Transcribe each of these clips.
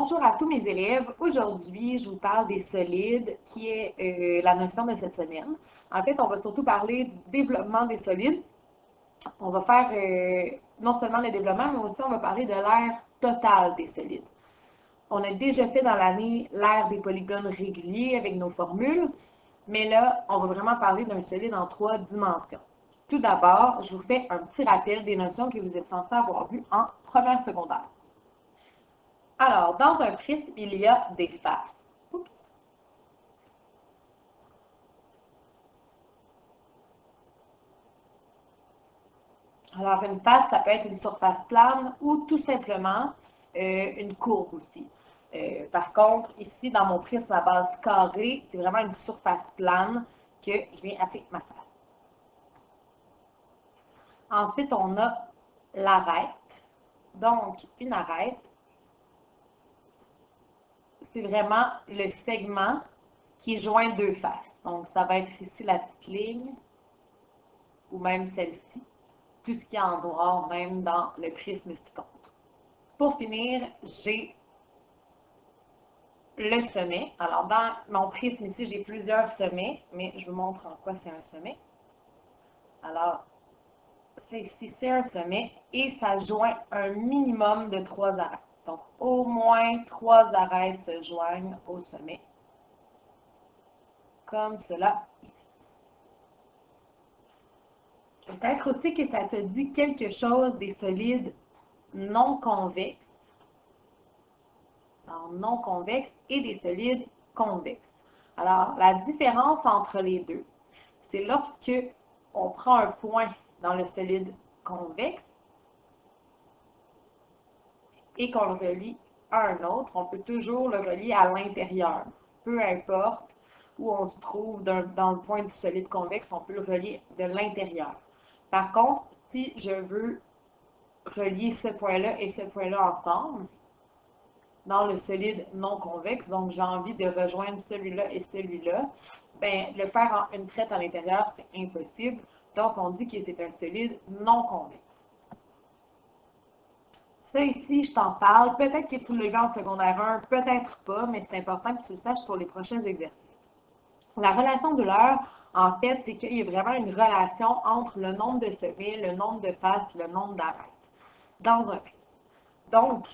Bonjour à tous mes élèves. Aujourd'hui, je vous parle des solides, qui est la notion de cette semaine. En fait, on va surtout parler du développement des solides. On va faire non seulement le développement, mais aussi on va parler de l'aire totale des solides. On a déjà fait dans l'année l'aire des polygones réguliers avec nos formules, mais là, on va vraiment parler d'un solide en 3 dimensions. Tout d'abord, je vous fais un petit rappel des notions que vous êtes censés avoir vues en première secondaire. Alors, dans un prisme, il y a des faces. Oups. Alors, une face, ça peut être une surface plane ou tout simplement une courbe aussi. Par contre, ici, dans mon prisme à base carrée, c'est vraiment une surface plane que je viens appeler ma face. Ensuite, on a l'arête. Donc, une arête, c'est vraiment le segment qui joint deux faces. Donc, ça va être ici la petite ligne ou même celle-ci. Tout ce qui est en noir, même dans le prisme ci compte. Pour finir, j'ai le sommet. Alors, dans mon prisme ici, j'ai plusieurs sommets, mais je vous montre en quoi c'est un sommet. Alors, ici, c'est un sommet et ça joint un minimum de 3 arêtes. Donc, au moins 3 arêtes se joignent au sommet, comme cela ici. Peut-être aussi que ça te dit quelque chose des solides non convexes. Non convexes et des solides convexes. Alors, la différence entre les deux, c'est lorsque on prend un point dans le solide convexe et qu'on le relie à un autre, on peut toujours le relier à l'intérieur. Peu importe où on se trouve dans le point du solide convexe, on peut le relier de l'intérieur. Par contre, si je veux relier ce point-là et ce point-là ensemble, dans le solide non convexe, donc j'ai envie de rejoindre celui-là et celui-là, ben, le faire en une traite à l'intérieur, c'est impossible. Donc, on dit que c'est un solide non convexe. Ça ici, je t'en parle. Peut-être que tu l'as vu en secondaire 1, peut-être pas, mais c'est important que tu le saches pour les prochains exercices. La relation de l'heure, en fait, c'est qu'il y a vraiment une relation entre le nombre de sommets, le nombre de faces, le nombre d'arêtes dans un prisme. Donc,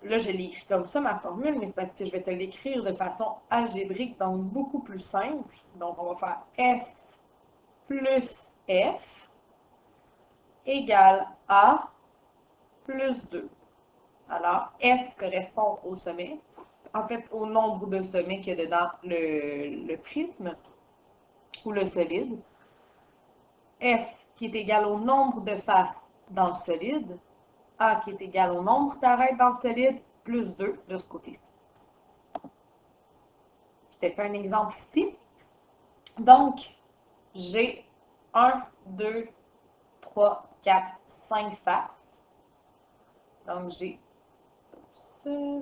là, je l'ai écrit comme ça, ma formule, mais c'est parce que je vais te l'écrire de façon algébrique, donc beaucoup plus simple. Donc, on va faire S plus F égale A plus 2. Alors, S correspond au sommet, en fait, au nombre de sommets qu'il y a dedans le prisme ou le solide. F qui est égal au nombre de faces dans le solide. A qui est égal au nombre d'arêtes dans le solide, plus 2 de ce côté-ci. Je t'ai fait un exemple ici. Donc, j'ai 1, 2, 3, 4, 5 faces. Donc, j'ai...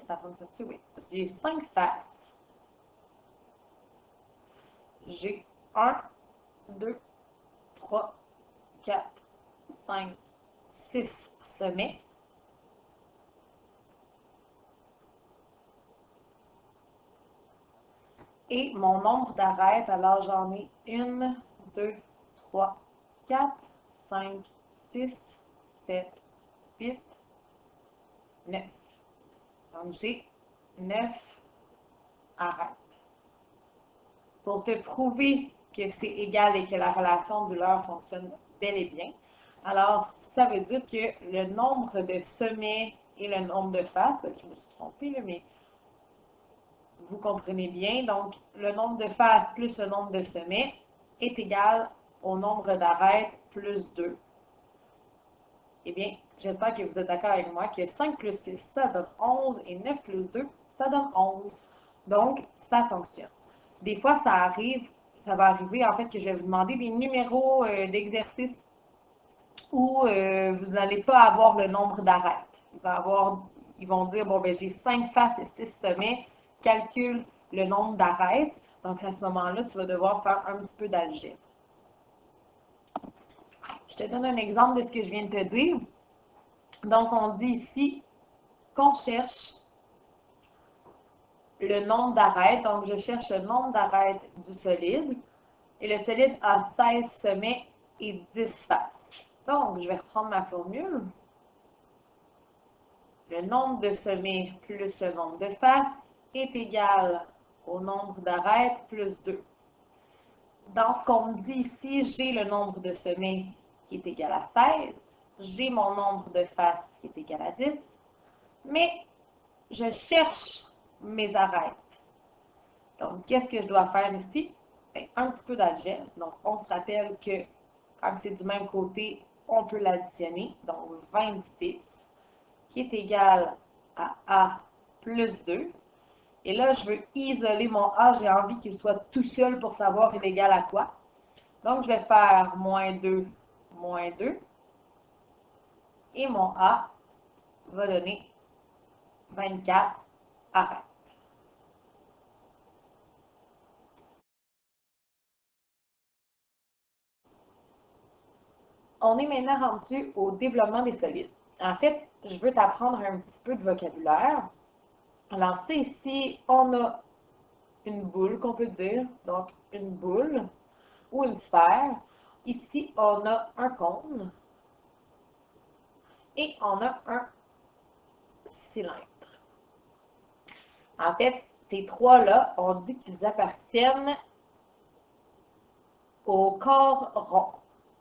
Ça fonctionne-tu? Oui. J'ai 5 faces. J'ai 1, 2, 3, 4, 5, 6 sommets. Et mon nombre d'arêtes, alors j'en ai 1, 2, 3, 4, 5, 6, 7, 8, 9. Donc, j'ai 9 arêtes. Pour te prouver que c'est égal et que la relation de l'heure fonctionne bel et bien, alors ça veut dire que le nombre de sommets et le nombre de faces, je me suis trompée, là, mais vous comprenez bien, donc le nombre de faces plus le nombre de sommets est égal au nombre d'arêtes plus 2. Eh bien, j'espère que vous êtes d'accord avec moi que 5 plus 6, ça donne 11 et 9 plus 2, ça donne 11. Donc, ça fonctionne. Des fois, ça va arriver en fait que je vais vous demander des numéros d'exercice où vous n'allez pas avoir le nombre d'arêtes. Ils vont dire, bon, ben j'ai 5 faces et 6 sommets, calcule le nombre d'arêtes. Donc, à ce moment-là, tu vas devoir faire un petit peu d'algèbre. Je te donne un exemple de ce que je viens de te dire. Donc, on dit ici qu'on cherche le nombre d'arêtes. Donc, je cherche le nombre d'arêtes du solide. Et le solide a 16 sommets et 10 faces. Donc, je vais reprendre ma formule. Le nombre de sommets plus le nombre de faces est égal au nombre d'arêtes plus 2. Dans ce qu'on me dit ici, j'ai le nombre de sommets qui est égal à 16. J'ai mon nombre de faces qui est égal à 10. Mais je cherche mes arêtes. Donc, qu'est-ce que je dois faire ici? Bien, un petit peu d'algèbre. Donc, on se rappelle que quand c'est du même côté, on peut l'additionner. Donc, 26 qui est égal à A plus 2. Et là, je veux isoler mon A. J'ai envie qu'il soit tout seul pour savoir il est égal à quoi. Donc, je vais faire moins 2, moins 2. Et mon A va donner 24 arêtes. On est maintenant rendu au développement des solides. En fait, je veux t'apprendre un petit peu de vocabulaire. Alors, c'est ici, on a une boule qu'on peut dire, donc une boule ou une sphère. Ici, on a un cône et on a un cylindre. En fait, ces trois-là, on dit qu'ils appartiennent au corps rond.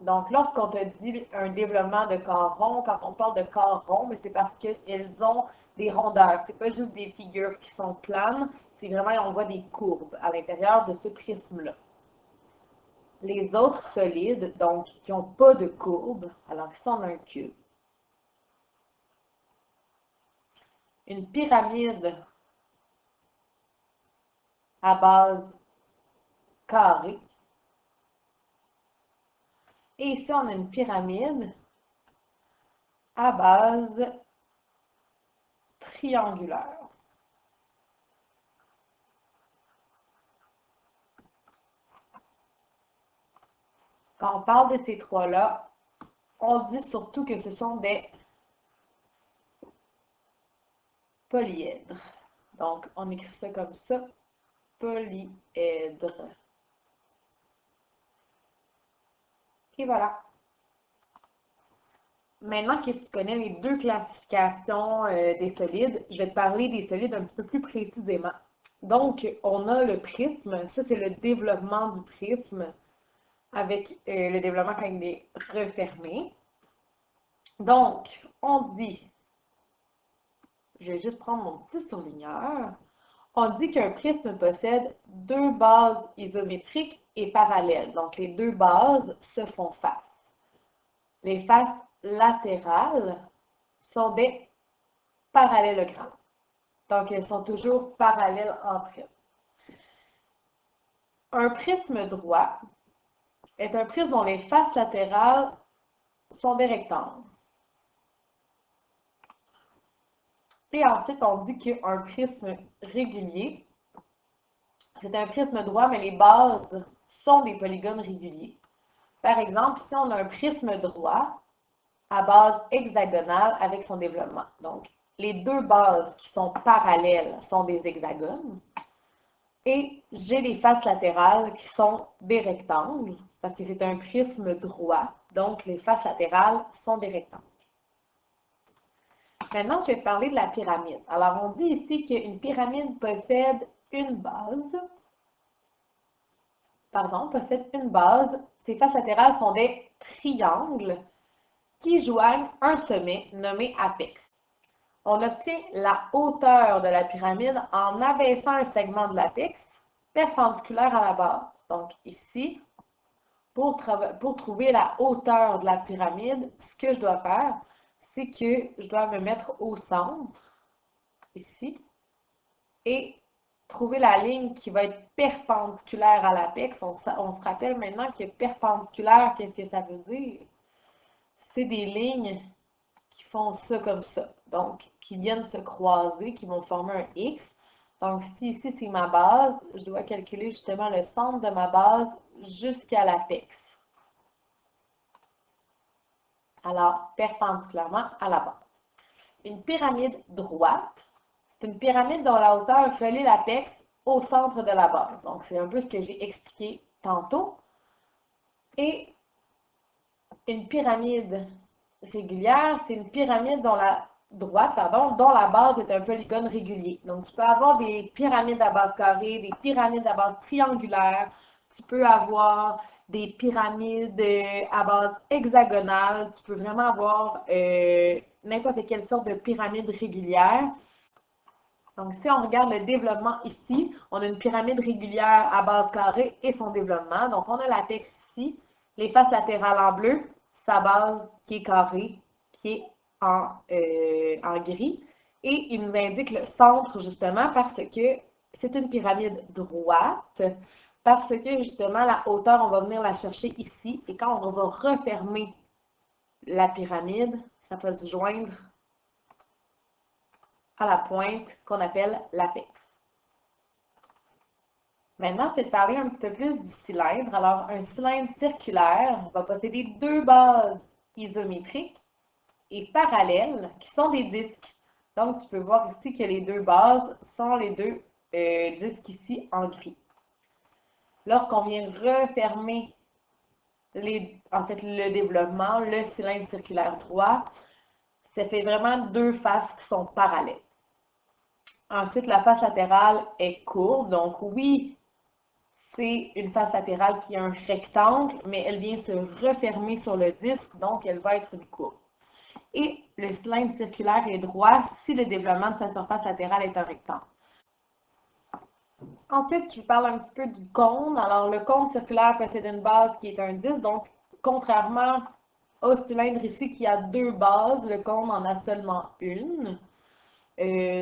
Donc, lorsqu'on te dit un développement de corps rond, quand on parle de corps rond, mais c'est parce qu'elles ont des rondeurs. C'est pas juste des figures qui sont planes, c'est vraiment, on voit des courbes à l'intérieur de ce prisme-là. Les autres solides, donc, qui n'ont pas de courbe, alors ici, on a un cube. Une pyramide à base carrée. Et ici, on a une pyramide à base triangulaire. Quand on parle de ces trois-là, on dit surtout que ce sont des polyèdres. Donc, on écrit ça comme ça, polyèdre. Et voilà. Maintenant que tu connais les deux classifications des solides, je vais te parler des solides un petit peu plus précisément. Donc, on a le prisme. Ça, c'est le développement du prisme avec le développement quand il est refermé. Donc, on dit, je vais juste prendre mon petit surligneur. On dit qu'un prisme possède deux bases isométriques et parallèles. Donc, les deux bases se font face. Les faces latérales sont des parallélogrammes. Donc, elles sont toujours parallèles entre elles. Un prisme droit est un prisme dont les faces latérales sont des rectangles. Et ensuite, on dit qu'un prisme régulier, c'est un prisme droit, mais les bases sont des polygones réguliers. Par exemple, ici, on a un prisme droit à base hexagonale avec son développement. Donc, les deux bases qui sont parallèles sont des hexagones. Et j'ai les faces latérales qui sont des rectangles, parce que c'est un prisme droit. Donc, les faces latérales sont des rectangles. Maintenant, je vais te parler de la pyramide. Alors, on dit ici qu'une pyramide possède une base. Ses faces latérales sont des triangles qui joignent un sommet nommé apex. On obtient la hauteur de la pyramide en abaissant un segment de l'apex perpendiculaire à la base. Donc ici, pour trouver la hauteur de la pyramide, ce que je dois faire, c'est que je dois me mettre au centre, ici, et trouver la ligne qui va être perpendiculaire à l'apex. On se rappelle maintenant que perpendiculaire, qu'est-ce que ça veut dire? C'est des lignes qui font ça comme ça. Donc, qui viennent se croiser, qui vont former un X. Donc, si ici, c'est ma base, je dois calculer justement le centre de ma base jusqu'à l'apex. Alors, perpendiculairement à la base. Une pyramide droite, C'est une pyramide dont la hauteur relie l'apex au centre de la base. Donc, c'est un peu ce que j'ai expliqué tantôt. Et une pyramide régulière, c'est une pyramide dont la droite, pardon, dont la base est un polygone régulier. Donc, tu peux avoir des pyramides à base carrée, des pyramides à base triangulaire, tu peux avoir des pyramides à base hexagonale, tu peux vraiment avoir n'importe quelle sorte de pyramide régulière. Donc, si on regarde le développement ici, on a une pyramide régulière à base carrée et son développement. Donc, on a l'apex ici, les faces latérales en bleu, sa base qui est carrée, qui est en gris. Et il nous indique le centre, justement, parce que c'est une pyramide droite, parce que, justement, la hauteur, on va venir la chercher ici. Et quand on va refermer la pyramide, ça va se joindre à la pointe qu'on appelle l'apex. Maintenant, je vais te parler un petit peu plus du cylindre. Alors, un cylindre circulaire va posséder deux bases isométriques et parallèles qui sont des disques. Donc, tu peux voir ici que les deux bases sont les deux disques ici en gris. Lorsqu'on vient refermer le développement, le cylindre circulaire droit, ça fait vraiment deux faces qui sont parallèles. Ensuite, la face latérale est courbe. Donc, oui, c'est une face latérale qui est un rectangle, mais elle vient se refermer sur le disque, donc elle va être une courbe. Et le cylindre circulaire est droit si le développement de sa surface latérale est un rectangle. Ensuite, je vous parle un petit peu du cône. Alors, le cône circulaire possède une base qui est un disque, donc contrairement au cylindre ici qui a deux bases, le cône en a seulement une.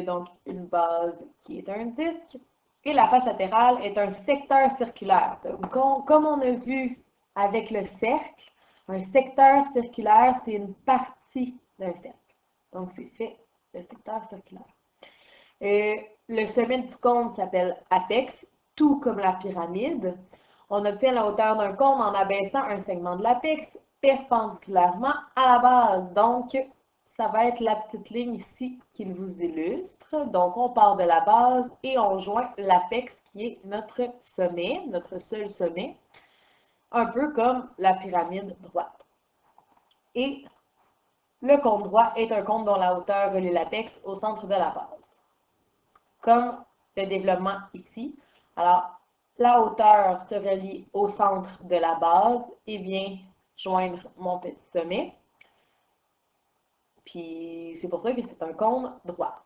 Donc, une base qui est un disque. Et la face latérale est un secteur circulaire. Donc, comme on a vu avec le cercle, un secteur circulaire, c'est une partie d'un cercle. Donc, c'est fait le secteur circulaire. Le sommet du cône s'appelle apex, tout comme la pyramide. On obtient la hauteur d'un cône en abaissant un segment de l'apex perpendiculairement à la base. Donc, ça va être la petite ligne ici qu'il vous illustre. Donc, on part de la base et on joint l'apex qui est notre sommet, notre seul sommet, un peu comme la pyramide droite. Et le cône droit est un cône dont la hauteur relie l'apex au centre de la base. Comme le développement ici. Alors, la hauteur se relie au centre de la base et vient joindre mon petit sommet. Puis, c'est pour ça que c'est un cône droit.